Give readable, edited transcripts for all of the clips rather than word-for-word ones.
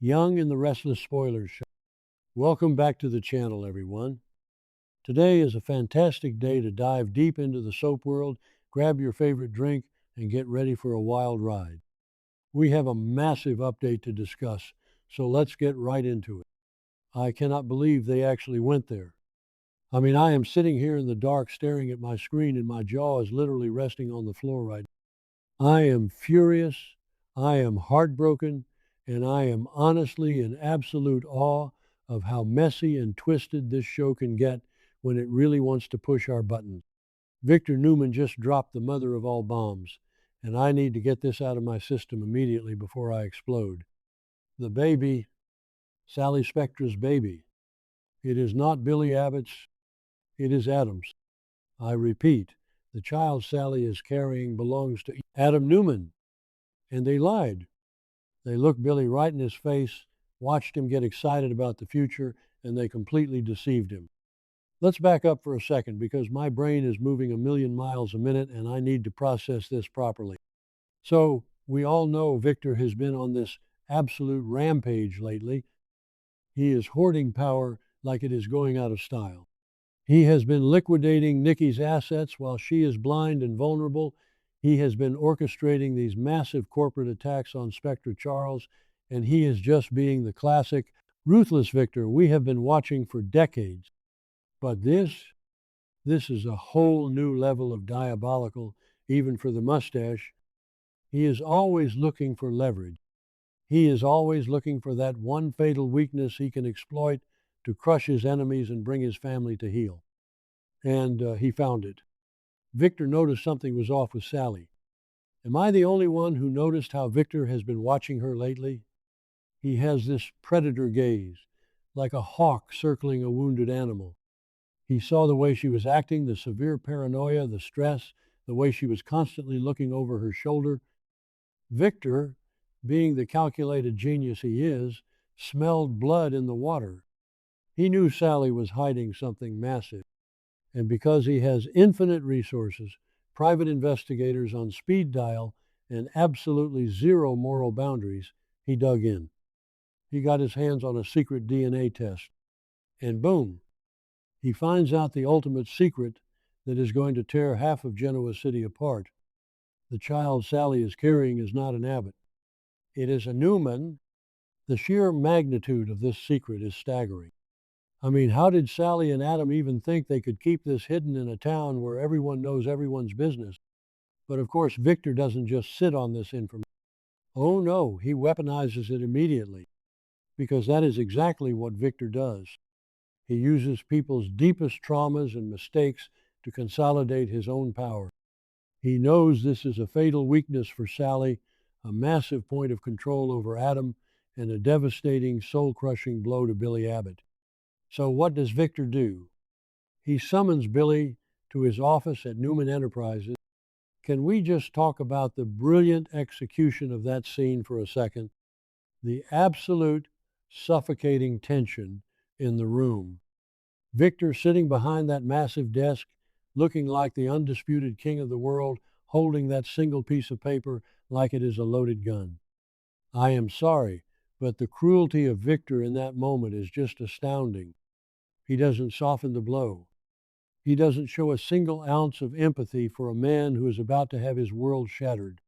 Young and the Restless Spoilers Show. Welcome back to the channel, everyone. Today is a fantastic day to dive deep into the soap world, grab your favorite drink, and get ready for a wild ride. We have a massive update to discuss, so let's get right into it. I cannot believe they actually went there. I am sitting here in the dark staring at my screen, and my jaw is literally resting on the floor right now. I am furious, I am heartbroken, and I am honestly in absolute awe of how messy and twisted this show can get when it really wants to push our buttons. Victor Newman just dropped the mother of all bombs, and I need to get this out of my system immediately before I explode. The baby, Sally Spectra's baby. It is not Billy Abbott's, it is Adam's. I repeat, the child Sally is carrying belongs to Adam Newman. And they lied. They looked Billy right in his face, watched him get excited about the future, and they completely deceived him. Let's back up for a second because my brain is moving a million miles a minute and I need to process this properly. So, we all know Victor has been on this absolute rampage lately. He is hoarding power like it is going out of style. He has been liquidating Nikki's assets while she is blind and vulnerable. He has been orchestrating these massive corporate attacks on Spectra Charles, and he is just being the classic, ruthless Victor we have been watching for decades. But this is a whole new level of diabolical, even for the mustache. He is always looking for leverage. He is always looking for that one fatal weakness he can exploit to crush his enemies and bring his family to heel. And he found it. Victor noticed something was off with Sally. Am I the only one who noticed how Victor has been watching her lately? He has this predator gaze, like a hawk circling a wounded animal. He saw the way she was acting, the severe paranoia, the stress, the way she was constantly looking over her shoulder. Victor, being the calculated genius he is, smelled blood in the water. He knew Sally was hiding something massive. And because he has infinite resources, private investigators on speed dial, and absolutely zero moral boundaries, he dug in. He got his hands on a secret DNA test. And boom, he finds out the ultimate secret that is going to tear half of Genoa City apart. The child Sally is carrying is not an Abbott. It is a Newman. The sheer magnitude of this secret is staggering. How did Sally and Adam even think they could keep this hidden in a town where everyone knows everyone's business? But of course, Victor doesn't just sit on this information. Oh no, he weaponizes it immediately, because that is exactly what Victor does. He uses people's deepest traumas and mistakes to consolidate his own power. He knows this is a fatal weakness for Sally, a massive point of control over Adam, and a devastating, soul-crushing blow to Billy Abbott. So what does Victor do? He summons Billy to his office at Newman Enterprises. Can we just talk about the brilliant execution of that scene for a second? The absolute suffocating tension in the room. Victor sitting behind that massive desk, looking like the undisputed king of the world, holding that single piece of paper like it is a loaded gun. I am sorry, but the cruelty of Victor in that moment is just astounding. He doesn't soften the blow. He doesn't show a single ounce of empathy for a man who is about to have his world shattered.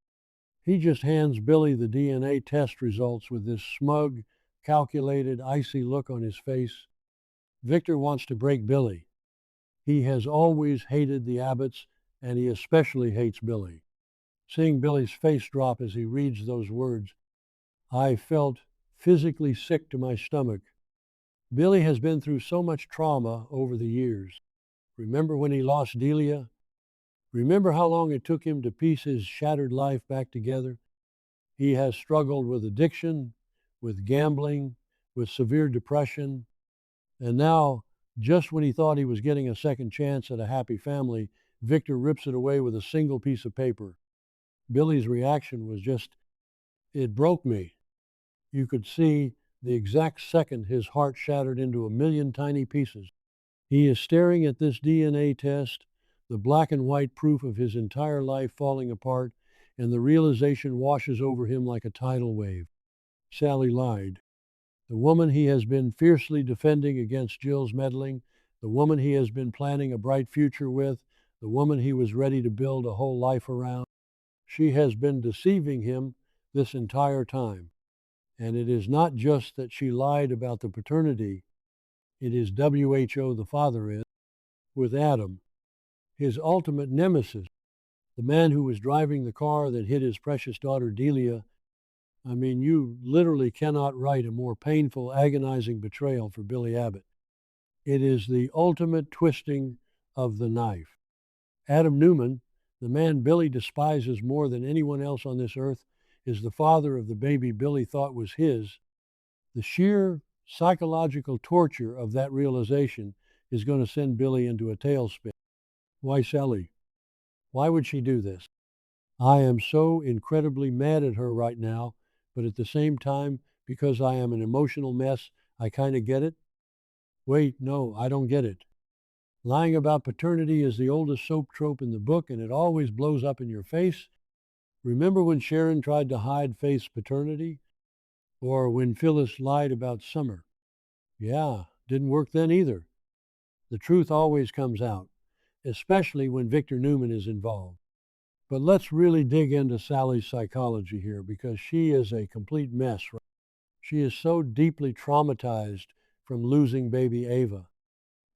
He just hands Billy the DNA test results with this smug, calculated, icy look on his face. Victor wants to break Billy. He has always hated the Abbotts, and he especially hates Billy. Seeing Billy's face drop as he reads those words, I felt physically sick to my stomach. Billy has been through so much trauma over the years. Remember when he lost Delia? Remember how long it took him to piece his shattered life back together? He has struggled with addiction, with gambling, with severe depression, and now, just when he thought he was getting a second chance at a happy family, Victor rips it away with a single piece of paper. Billy's reaction was just, it broke me. You could see the exact second his heart shattered into a million tiny pieces. He is staring at this DNA test, the black and white proof of his entire life falling apart, and the realization washes over him like a tidal wave. Sally lied. The woman he has been fiercely defending against Jill's meddling, the woman he has been planning a bright future with, the woman he was ready to build a whole life around. She has been deceiving him this entire time. And it is not just that she lied about the paternity, it is WHO, the father is, with Adam, his ultimate nemesis, the man who was driving the car that hit his precious daughter Delia. I mean, you literally cannot write a more painful, agonizing betrayal for Billy Abbott. It is the ultimate twisting of the knife. Adam Newman, the man Billy despises more than anyone else on this earth, is the father of the baby Billy thought was his. The sheer psychological torture of that realization is going to send Billy into a tailspin. Why Sally? Why would she do this? I am so incredibly mad at her right now, but at the same time, because I am an emotional mess, I kind of get it. Wait, no, I don't get it. Lying about paternity is the oldest soap trope in the book, and it always blows up in your face. Remember when Sharon tried to hide Faith's paternity? Or when Phyllis lied about Summer? Yeah, didn't work then either. The truth always comes out, especially when Victor Newman is involved. But let's really dig into Sally's psychology here, because she is a complete mess. She is so deeply traumatized from losing baby Ava.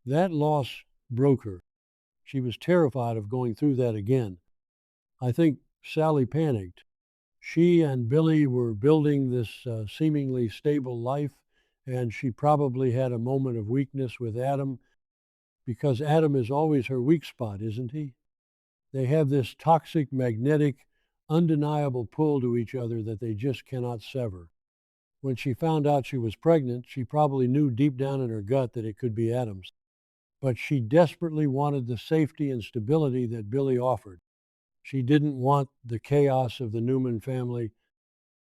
That loss broke her. She was terrified of going through that again. I think Sally panicked. She and Billy were building this seemingly stable life, and she probably had a moment of weakness with Adam, because Adam is always her weak spot, isn't he? They have this toxic, magnetic, undeniable pull to each other that they just cannot sever. When she found out she was pregnant, she probably knew deep down in her gut that it could be Adam's. But she desperately wanted the safety and stability that Billy offered. She didn't want the chaos of the Newman family.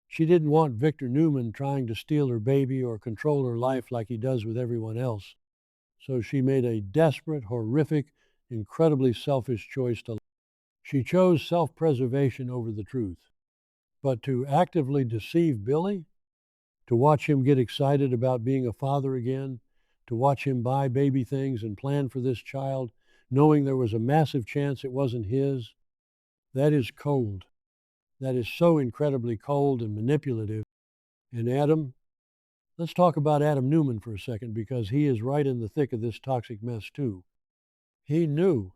She didn't want Victor Newman trying to steal her baby or control her life like he does with everyone else. So she made a desperate, horrific, incredibly selfish choice to. She chose self-preservation over the truth. But to actively deceive Billy, to watch him get excited about being a father again, to watch him buy baby things and plan for this child, knowing there was a massive chance it wasn't his, that is cold. That is so incredibly cold and manipulative. And Adam, let's talk about Adam Newman for a second, because he is right in the thick of this toxic mess too. He knew.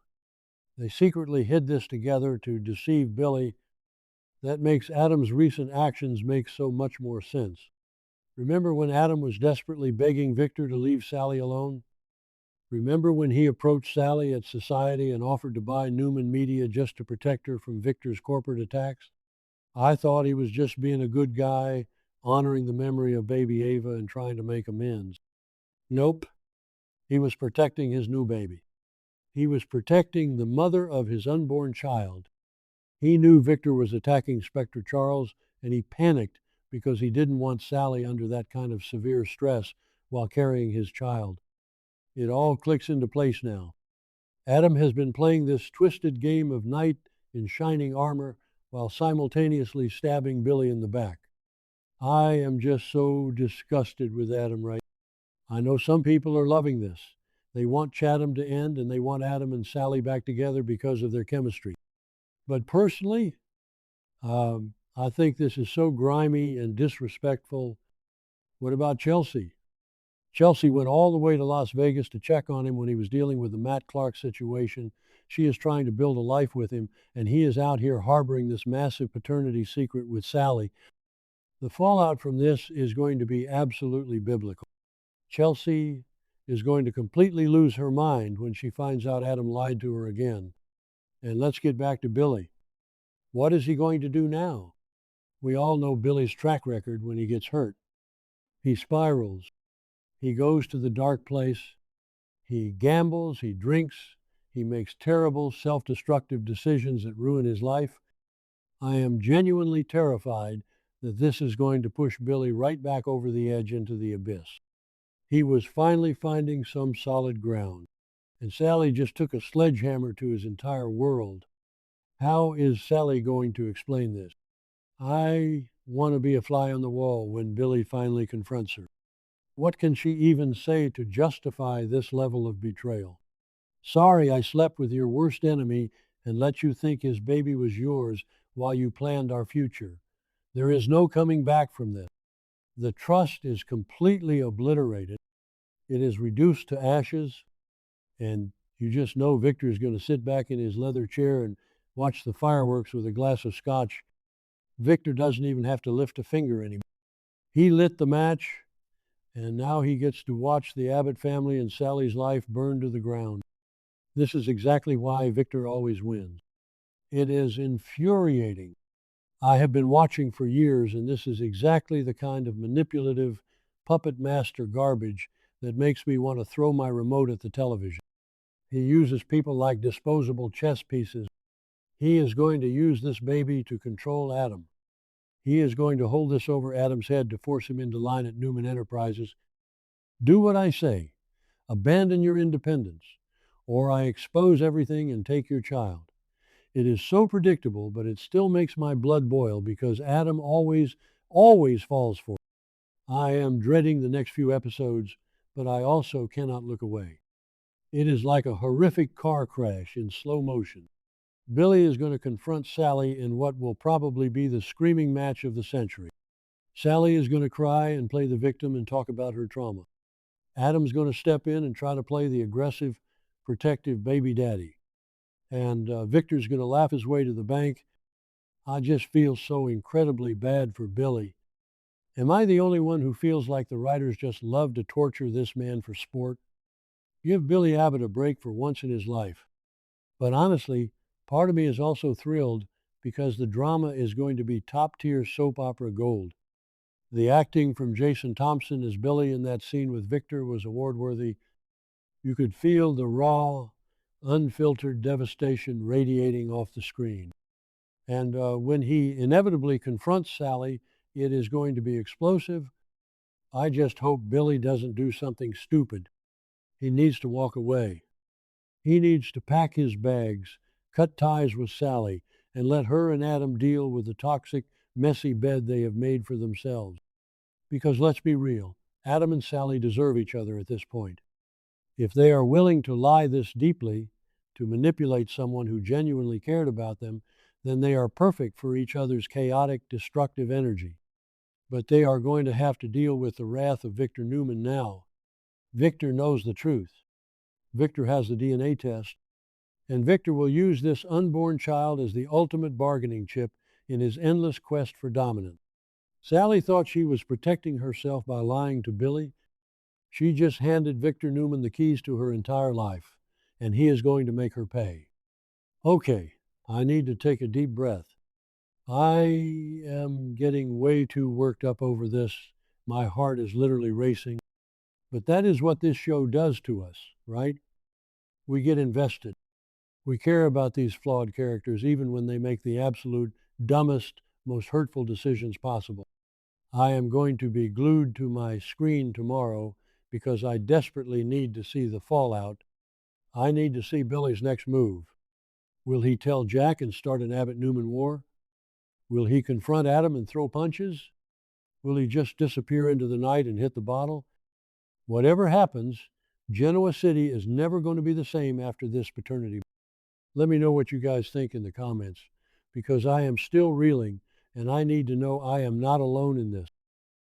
They secretly hid this together to deceive Billy. That makes Adam's recent actions make so much more sense. Remember when Adam was desperately begging Victor to leave Sally alone? Remember when he approached Sally at Society and offered to buy Newman Media just to protect her from Victor's corporate attacks? I thought he was just being a good guy, honoring the memory of baby Ava and trying to make amends. Nope. He was protecting his new baby. He was protecting the mother of his unborn child. He knew Victor was attacking Spectre Charles, and he panicked because he didn't want Sally under that kind of severe stress while carrying his child. It all clicks into place now. Adam has been playing this twisted game of knight in shining armor while simultaneously stabbing Billy in the back. I am just so disgusted with Adam right now. I know some people are loving this. They want Chatham to end, and they want Adam and Sally back together because of their chemistry. But personally, I think this is so grimy and disrespectful. What about Chelsea? Chelsea went all the way to Las Vegas to check on him when he was dealing with the Matt Clark situation. She is trying to build a life with him, and he is out here harboring this massive paternity secret with Sally. The fallout from this is going to be absolutely biblical. Chelsea is going to completely lose her mind when she finds out Adam lied to her again. And let's get back to Billy. What is he going to do now? We all know Billy's track record when he gets hurt. He spirals. He goes to the dark place. He gambles. He drinks. He makes terrible, self-destructive decisions that ruin his life. I am genuinely terrified that this is going to push Billy right back over the edge into the abyss. He was finally finding some solid ground, and Sally just took a sledgehammer to his entire world. How is Sally going to explain this? I want to be a fly on the wall when Billy finally confronts her. What can she even say to justify this level of betrayal? Sorry I slept with your worst enemy and let you think his baby was yours while you planned our future. There is no coming back from this. The trust is completely obliterated. It is reduced to ashes, and you just know Victor is going to sit back in his leather chair and watch the fireworks with a glass of scotch. Victor doesn't even have to lift a finger anymore. He lit the match, and now he gets to watch the Abbott family and Sally's life burn to the ground. This is exactly why Victor always wins. It is infuriating. I have been watching for years, and this is exactly the kind of manipulative, puppet master garbage that makes me want to throw my remote at the television. He uses people like disposable chess pieces. He is going to use this baby to control Adam. He is going to hold this over Adam's head to force him into line at Newman Enterprises. Do what I say. Abandon your independence, or I expose everything and take your child. It is so predictable, but it still makes my blood boil because Adam always falls for it. I am dreading the next few episodes, but I also cannot look away. It is like a horrific car crash in slow motion. Billy is going to confront Sally in what will probably be the screaming match of the century. Sally is going to cry and play the victim and talk about her trauma. Adam's going to step in and try to play the aggressive, protective baby daddy. And Victor's going to laugh his way to the bank. I just feel so incredibly bad for Billy. Am I the only one who feels like the writers just love to torture this man for sport? Give Billy Abbott a break for once in his life. But honestly, part of me is also thrilled because the drama is going to be top-tier soap opera gold. The acting from Jason Thompson as Billy in that scene with Victor was award-worthy. You could feel the raw, unfiltered devastation radiating off the screen. And when he inevitably confronts Sally, it is going to be explosive. I just hope Billy doesn't do something stupid. He needs to walk away. He needs to pack his bags, cut ties with Sally, and let her and Adam deal with the toxic, messy bed they have made for themselves. Because let's be real, Adam and Sally deserve each other at this point. If they are willing to lie this deeply, to manipulate someone who genuinely cared about them, then they are perfect for each other's chaotic, destructive energy. But they are going to have to deal with the wrath of Victor Newman now. Victor knows the truth. Victor has the DNA test, and Victor will use this unborn child as the ultimate bargaining chip in his endless quest for dominance. Sally thought she was protecting herself by lying to Billy. She just handed Victor Newman the keys to her entire life, and he is going to make her pay. Okay, I need to take a deep breath. I am getting way too worked up over this. My heart is literally racing. But that is what this show does to us, right? We get invested. We care about these flawed characters even when they make the absolute dumbest, most hurtful decisions possible. I am going to be glued to my screen tomorrow because I desperately need to see the fallout. I need to see Billy's next move. Will he tell Jack and start an Abbott Newman war? Will he confront Adam and throw punches? Will he just disappear into the night and hit the bottle? Whatever happens, Genoa City is never going to be the same after this paternity. Let me know what you guys think in the comments, because I am still reeling, and I need to know I am not alone in this.